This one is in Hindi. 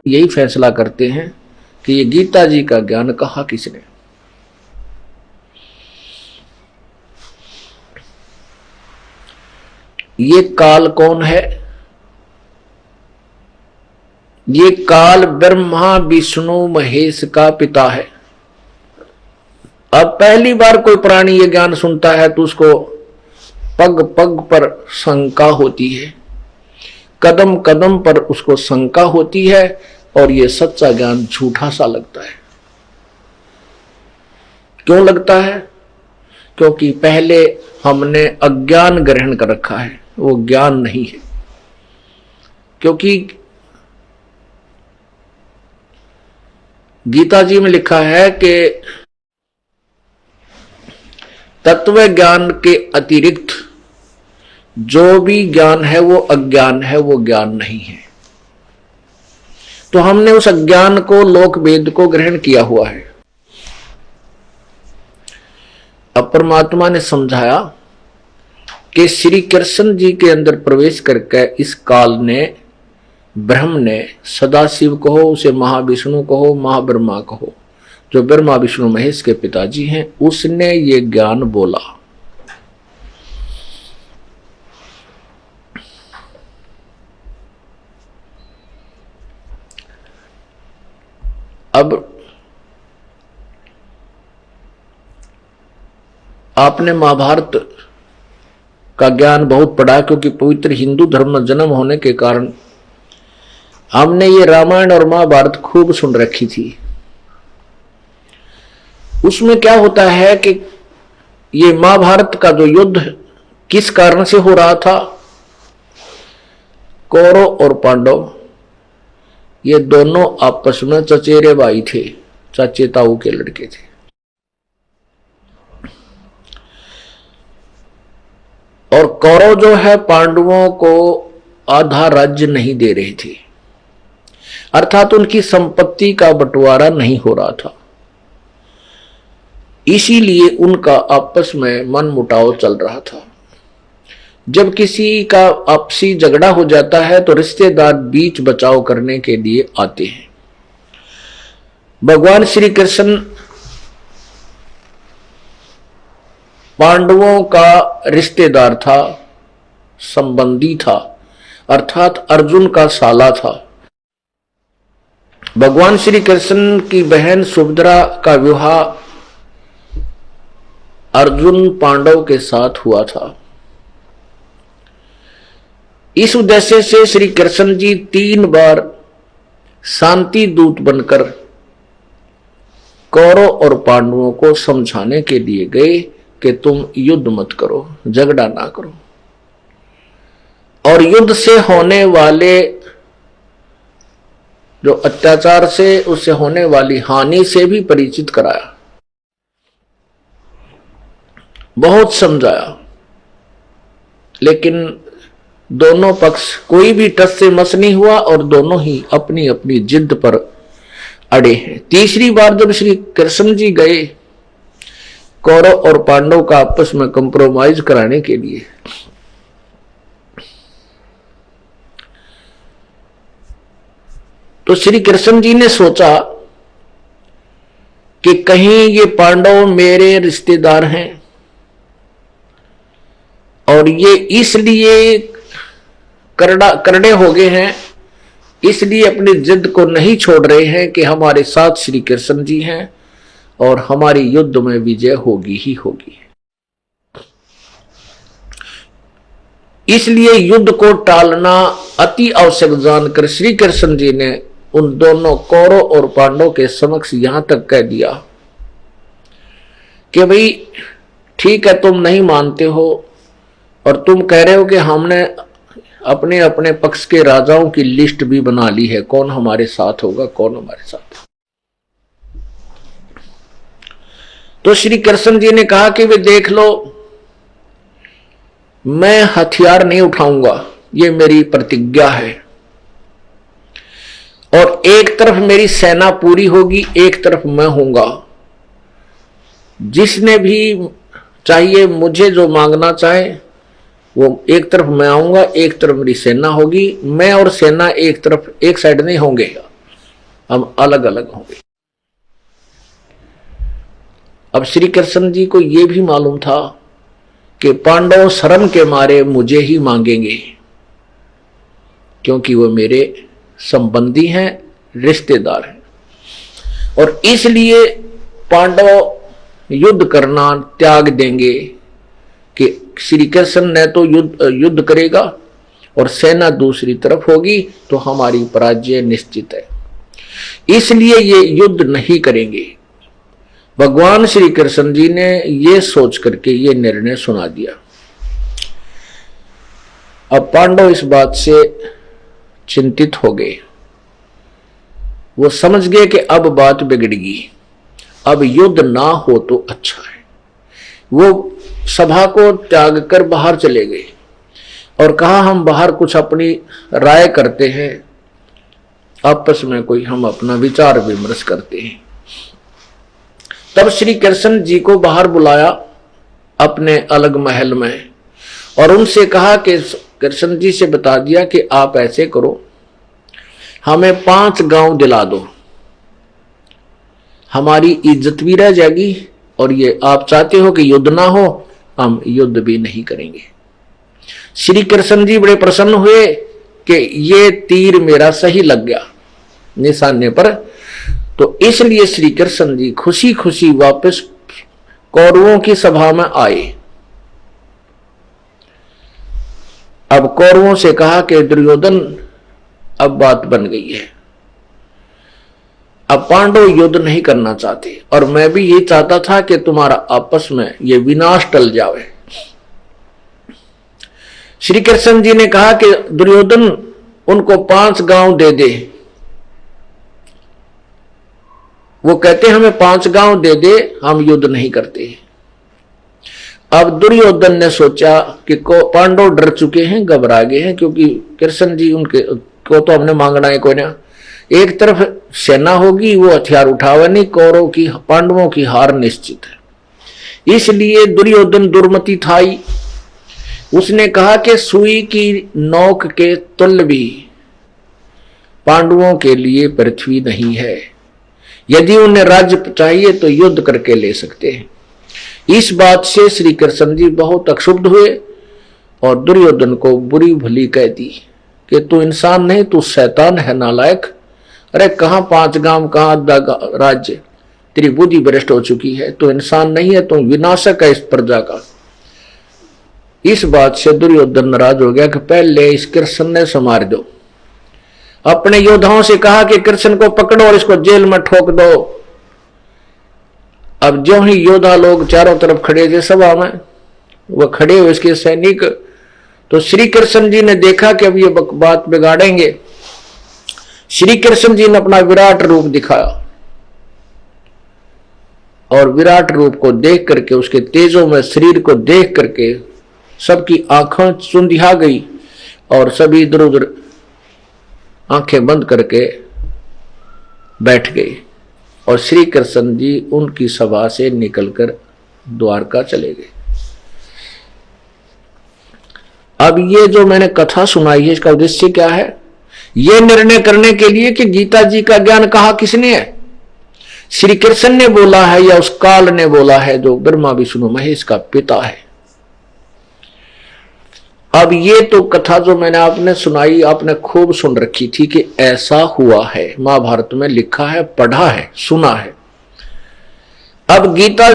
यही फैसला करते हैं कि ये गीता जी का ज्ञान कहा किसने। ये काल कौन है? ये काल ब्रह्मा विष्णु महेश का पिता है। अब पहली बार कोई प्राणी ये ज्ञान सुनता है तो उसको पग पग पर शंका होती है, कदम कदम पर उसको शंका होती है और ये सच्चा ज्ञान झूठा सा लगता है। क्यों लगता है? क्योंकि पहले हमने अज्ञान ग्रहण कर रखा है, वो ज्ञान नहीं है। क्योंकि गीता जी में लिखा है कि तत्व ज्ञान के अतिरिक्त जो भी ज्ञान है वो अज्ञान है, वो ज्ञान नहीं है। तो हमने उस अज्ञान को, लोक वेद को ग्रहण किया हुआ है। अब परमात्मा ने समझाया कि श्री कृष्ण जी के अंदर प्रवेश करके इस काल ने, ब्रह्म ने, सदाशिव कहो, उसे महाविष्णु कहो, महाब्रह्मा कहो, जो ब्रह्मा विष्णु महेश के पिताजी हैं, उसने ये ज्ञान बोला। अब आपने महाभारत का ज्ञान बहुत पढ़ा, क्योंकि पवित्र हिंदू धर्म में जन्म होने के कारण हमने ये रामायण और महाभारत खूब सुन रखी थी। उसमें क्या होता है कि ये महाभारत का जो युद्ध किस कारण से हो रहा था, कौरव और पांडव ये दोनों आपस में चचेरे भाई थे, चाचे ताऊ के लड़के थे। और कौरव जो है पांडवों को आधा राज्य नहीं दे रहे थे, अर्थात उनकी संपत्ति का बंटवारा नहीं हो रहा था। इसीलिए उनका आपस में मनमुटाव चल रहा था। जब किसी का आपसी झगड़ा हो जाता है तो रिश्तेदार बीच बचाव करने के लिए आते हैं। भगवान श्री कृष्ण पांडवों का रिश्तेदार था, संबंधी था, अर्थात अर्जुन का साला था। भगवान श्री कृष्ण की बहन सुभद्रा का विवाह अर्जुन पांडव के साथ हुआ था। इस उद्देश्य से श्री कृष्ण जी 3 बार शांति दूत बनकर कौरव और पांडवों को समझाने के लिए गए कि तुम युद्ध मत करो, झगड़ा ना करो, और युद्ध से होने वाले जो अत्याचार से, उससे होने वाली हानि से भी परिचित कराया, बहुत समझाया। लेकिन दोनों पक्ष कोई भी टस से मस नहीं हुआ और दोनों ही अपनी अपनी जिद पर अड़े हैं। तीसरी बार जब श्री कृष्ण जी गए कौरव और पांडव का आपस में कंप्रोमाइज कराने के लिए, तो श्री कृष्ण जी ने सोचा कि कहीं ये पांडव मेरे रिश्तेदार हैं और ये इसलिए करड़े हो गए हैं, इसलिए अपनी जिद को नहीं छोड़ रहे हैं कि हमारे साथ श्री कृष्ण जी हैं और हमारी युद्ध में विजय होगी ही होगी। इसलिए युद्ध को टालना अति आवश्यक जानकर श्री कृष्ण जी ने उन दोनों कौरव और पांडव के समक्ष यहां तक कह दिया कि भाई ठीक है, तुम नहीं मानते हो और तुम कह रहे हो कि हमने अपने अपने पक्ष के राजाओं की लिस्ट भी बना ली है, कौन हमारे साथ होगा, कौन हमारे साथ। तो श्री कृष्ण जी ने कहा कि वे देख लो, मैं हथियार नहीं उठाऊंगा, ये मेरी प्रतिज्ञा है। और एक तरफ मेरी सेना पूरी होगी, एक तरफ मैं होऊंगा। जिसने भी चाहिए, मुझे जो मांगना चाहे वो एक तरफ मैं आऊंगा, एक तरफ मेरी सेना होगी। मैं और सेना एक तरफ, एक साइड नहीं होंगे। हम अलग अलग होंगे। अब श्री कृष्ण जी को यह भी मालूम था कि पांडव शर्म के मारे मुझे ही मांगेंगे, क्योंकि वो मेरे संबंधी हैं, रिश्तेदार हैं, और इसलिए पांडव युद्ध करना त्याग देंगे कि श्री कृष्ण ने तो युद्ध करेगा और सेना दूसरी तरफ होगी तो हमारी पराजय निश्चित है, इसलिए ये युद्ध नहीं करेंगे। भगवान श्री कृष्ण जी ने ये सोच करके ये निर्णय सुना दिया। अब पांडव इस बात से चिंतित हो गए, वो समझ गए कि अब बात बिगड़गी, अब युद्ध ना हो तो अच्छा है। वो सभा को त्याग कर बाहर चले गए और कहा हम बाहर कुछ अपनी राय करते हैं, आपस में कोई हम अपना विचार विमर्श करते हैं। तब श्री कृष्ण जी को बाहर बुलाया अपने अलग महल में और उनसे कहा कि कृष्ण जी से बता दिया कि आप ऐसे करो, हमें 5 गांव दिला दो, हमारी इज्जत भी रह जाएगी, और ये आप चाहते हो कि युद्ध ना हो, हम युद्ध भी नहीं करेंगे। श्री कृष्ण जी बड़े प्रसन्न हुए कि ये तीर मेरा सही लग गया निशाने पर, तो इसलिए श्री कृष्ण जी खुशी खुशी वापस कौरवों की सभा में आए। अब कौरवों से कहा कि दुर्योधन अब बात बन गई है, अब पांडव युद्ध नहीं करना चाहते और मैं भी यही चाहता था कि तुम्हारा आपस में ये विनाश टल जाए। श्री कृष्ण जी ने कहा कि दुर्योधन उनको 5 गांव दे दे। वो कहते हमें 5 गांव दे दे, हम युद्ध नहीं करते। अब दुर्योधन ने सोचा कि पांडव डर चुके हैं, घबरा गए हैं, क्योंकि कृष्ण जी उनके को तो हमने मांगना है कोई ना। एक तरफ सेना होगी, वो हथियार उठावे नहीं, कौरव की पांडवों की हार निश्चित है। इसलिए दुर्योधन दुर्मति था ही, उसने कहा कि सुई की नोक के तुल्य भी पांडवों के लिए पृथ्वी नहीं है, यदि उन्हें राज्य चाहिए तो युद्ध करके ले सकते हैं। इस बात से श्री कृष्ण जी बहुत अक्षुब्ध हुए और दुर्योधन को बुरी भली कह दी कि तू इंसान नहीं, तू शैतान है, नालायक। अरे कहां 5 गांव, कहां आधा राज्य, तेरी बुद्धि भ्रष्ट हो चुकी है, तू इंसान नहीं है, तू विनाशक है इस प्रजा का। इस बात से दुर्योधन नाराज हो गया कि पहले इस कृष्ण ने संवार दो। अपने योद्धाओं से कहा कि कृष्ण को पकड़ो और इसको जेल में ठोक दो। अब जो ही योद्धा लोग चारों तरफ खड़े थे सभा में, वह खड़े हुए इसके सैनिक, तो श्री कृष्ण जी ने देखा कि अब ये बात बिगाड़ेंगे। श्री कृष्ण जी ने अपना विराट रूप दिखाया और विराट रूप को देख करके, उसके तेजों में शरीर को देख करके सबकी आंखें चुंधिया गई और सभी इधर उधर आंखें बंद करके बैठ गए और श्री कृष्ण जी उनकी सभा से निकलकर द्वारका चले गए। अब ये जो मैंने कथा सुनाई है, इसका उद्देश्य क्या है? ये निर्णय करने के लिए कि गीता जी का ज्ञान कहा किसने है, श्री कृष्ण ने बोला है या उस काल ने बोला है जो ब्रह्मा विष्णु महेश का पिता है। अब ये तो कथा जो मैंने आपने सुनाई, आपने खूब सुन रखी थी कि ऐसा हुआ है, महाभारत में लिखा है, पढ़ा है, सुना है। अब गीता